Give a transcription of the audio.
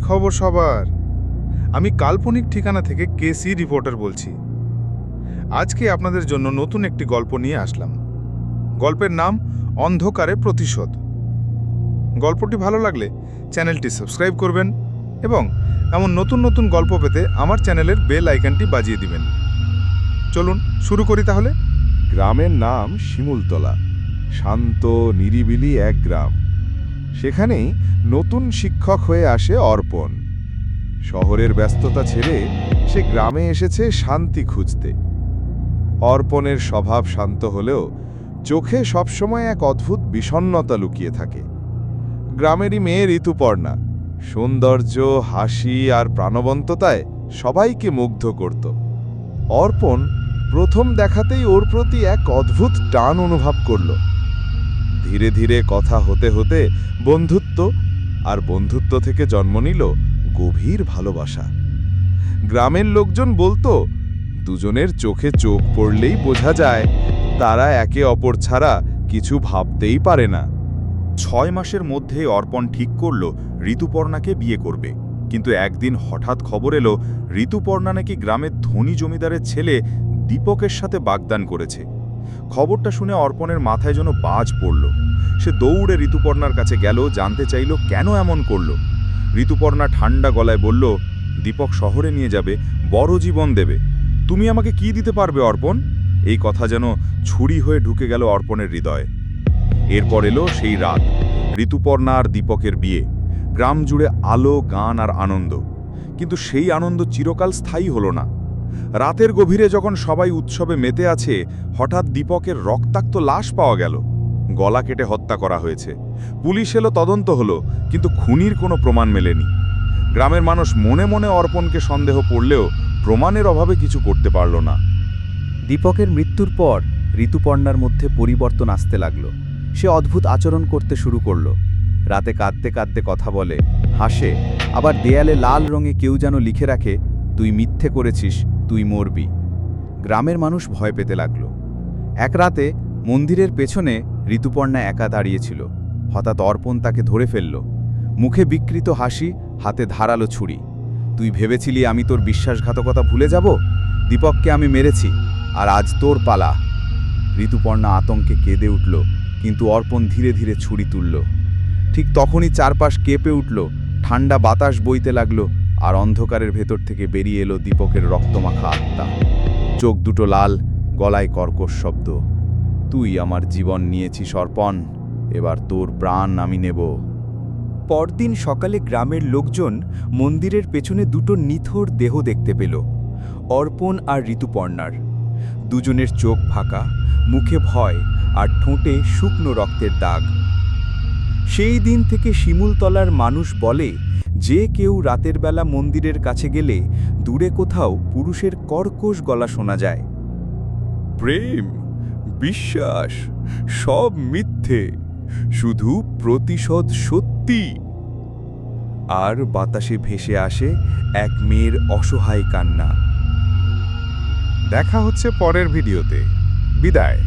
খবর সবার? আমি কাল্পনিক ঠিকানা থেকে কেসি রিপোর্টার বলছি। আজকে আপনাদের জন্য নতুন একটি গল্প নিয়ে আসলাম। গল্পের নাম অন্ধকারে প্রতিশোধ। গল্পটি ভালো লাগলে চ্যানেলটি সাবস্ক্রাইব করবেন এবং এমন নতুন নতুন গল্প পেতে আমার চ্যানেলের বেল আইকনটি বাজিয়ে দিবেন। চলুন শুরু করি তাহলে। গ্রামের নাম শিমুলতলা। শান্ত নিরিবিলি এক গ্রাম। সেখানেই নতুন শিক্ষক হয়ে আসে অর্পণ। শহরের ব্যস্ততা ছেড়ে সে গ্রামে এসেছে শান্তি খুঁজতে। অর্পণের স্বভাব শান্ত হলেও চোখে সবসময় এক অদ্ভুত বিষণ্ণতা লুকিয়ে থাকে। গ্রামেরই মেয়ে ঋতুপর্ণা সৌন্দর্য, হাসি আর প্রাণবন্ততায় সবাইকে মুগ্ধ করত। অর্পণ প্রথম দেখাতেই ওর প্রতি এক অদ্ভুত টান অনুভব করল। ধীরে ধীরে কথা হতে হতে বন্ধুত্ব, আর বন্ধুত্ব থেকে জন্ম নিল গভীর ভালোবাসা। গ্রামের লোকজন বলতো, দুজনের চোখে চোখ পড়লেই বোঝা যায় তারা একে অপর ছাড়া কিছু ভাবতেই পারে না। 6 মাসের মধ্যে অর্পণ ঠিক করল ঋতুপর্ণাকে বিয়ে করবে। কিন্তু একদিন হঠাৎ খবর এলো ঋতুপর্ণা নাকি গ্রামের ধনী জমিদারের ছেলে দীপকের সাথে বাগদান করেছে। খবরটা শুনে অর্পণের মাথায় যেন বাজ পড়ল। সে দৌড়ে ঋতুপর্ণার কাছে গেল, জানতে চাইল কেন এমন করল। ঋতুপর্ণা ঠান্ডা গলায় বলল, দীপক শহরে নিয়ে যাবে, বড় জীবন দেবে। তুমি আমাকে কি দিতে পারবে অর্পণ? এই কথা যেন ছুরি হয়ে ঢুকে গেল অর্পণের হৃদয়ে। এরপর এলো সেই রাত, ঋতুপর্ণা আর দীপকের বিয়ে। গ্রাম জুড়ে আলো, গান আর আনন্দ। কিন্তু সেই আনন্দ চিরকাল স্থায়ী হলো না। রাতের গভীরে যখন সবাই উৎসবে মেতে আছে, হঠাৎ দীপকের রক্তাক্ত লাশ পাওয়া গেল। গলা কেটে হত্যা করা হয়েছে। পুলিশ এলো, তদন্ত হলো, কিন্তু খুনির কোনো প্রমাণ মেলেনি। গ্রামের মানুষ মনে মনে অর্পণকে সন্দেহ করলেও প্রমাণের অভাবে কিছু করতে পারল না। দীপকের মৃত্যুর পর ঋতুপর্ণার মধ্যে পরিবর্তন আসতে লাগল। সে অদ্ভুত আচরণ করতে শুরু করল। রাতে কাঁদতে কাঁদতে কথা বলে, হাসে, আবার দেয়ালে লাল রঙে কেউ যেন লিখে রাখে, তুই মিথ্যে করেছিস, তুই মরবি। গ্রামের মানুষ ভয় পেতে লাগল। এক রাতে মন্দিরের পেছনে ঋতুপর্ণা একা দাঁড়িয়েছিল। হঠাৎ অর্পণ তাকে ধরে ফেলল। মুখে বিকৃত হাসি, হাতে ধারালো ছুরি। তুই ভেবেছিলি আমি তোর বিশ্বাসঘাতকতা ভুলে যাব? দীপককে আমি মেরেছি, আর আজ তোর পালা। ঋতুপর্ণা আতঙ্কে কেঁদে উঠল, কিন্তু অর্পণ ধীরে ধীরে ছুরি তুলল। ঠিক তখনই চারপাশ কেঁপে উঠল, ঠান্ডা বাতাস বইতে লাগলো, আর অন্ধকারের ভেতর থেকে বেরিয়ে এলো দীপকের রক্তমাখা আত্মা। চোখ দুটো লাল, গলায় কর্কশ শব্দ, তুই আমার জীবন নিয়েছিস অর্পণ, এবার তোর প্রাণ আমি নেব। পরদিন সকালে গ্রামের লোকজন মন্দিরের পেছনে দুটো নিথর দেহ দেখতে পেল, অর্পণ আর ঋতুপর্ণার। দুজনের চোখ ফাঁকা, মুখে ভয় আর ঠোঁটে শুকনো রক্তের দাগ। সেই দিন থেকে শিমুলতলার মানুষ বলে, যে কেউ রাতের বেলা মন্দিরের কাছে গেলে দূরে কোথাও পুরুষের কর্কশ গলা শোনা যায়। প্রেম, বিশ্বাস সব মিথ্যে, শুধু প্রতিশোধ সত্যি। আর বাতাসে ভেসে আসে এক মেয়ের অসহায় কান্না। দেখা হচ্ছে পরের ভিডিওতে। বিদায়।